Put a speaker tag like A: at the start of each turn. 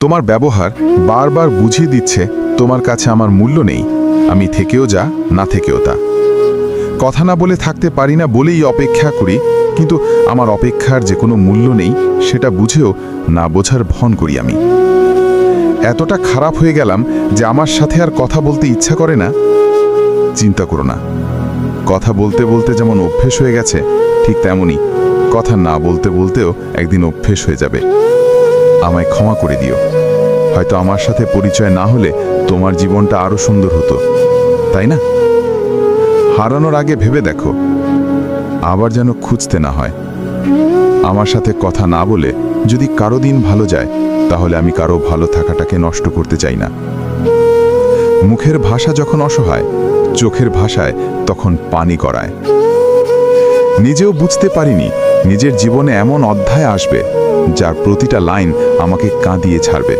A: তোমার ব্যবহার বারবার বুঝিয়ে দিচ্ছে তোমার কাছে আমার মূল্য নেই। আমি থেকেও যা, না থেকেও তা। কথা না বলে থাকতে পারি না বলেই অপেক্ষা করি, কিন্তু আমার অপেক্ষার যে কোনো মূল্য নেই সেটা বুঝেও না বোঝার ভন করি আমি। এতটা খারাপ হয়ে গেলাম যে আমার সাথে আর কথা বলতে ইচ্ছা করে না। চিন্তা করো না, কথা বলতে বলতে যেমন অভ্যেস হয়ে গেছে, ঠিক তেমনই কথা না বলতে বলতেও একদিন অভ্যেস হয়ে যাবে। আমায় ক্ষমা করে দিও। হয়তো আমার সাথে পরিচয় না হলে তোমার জীবনটা আরো সুন্দর হতো, তাই না? হারানোর আগে ভেবে দেখো, আবার যেন খুঁজতে না হয়। আমার সাথে কথা না বলে যদি কারো দিন ভালো যায়, তাহলে আমি কারো ভালো থাকাটাকে নষ্ট করতে চাই না। মুখের ভাষা যখন অসহায়, চোখের ভাষায় তখন পানি গড়ায়। নিজেও বুঝতে পারিনি নিজের জীবনে এমন অধ্যায় আসবে যার প্রতিটা লাইন আমাকে কাঁদিয়ে ছাড়বে।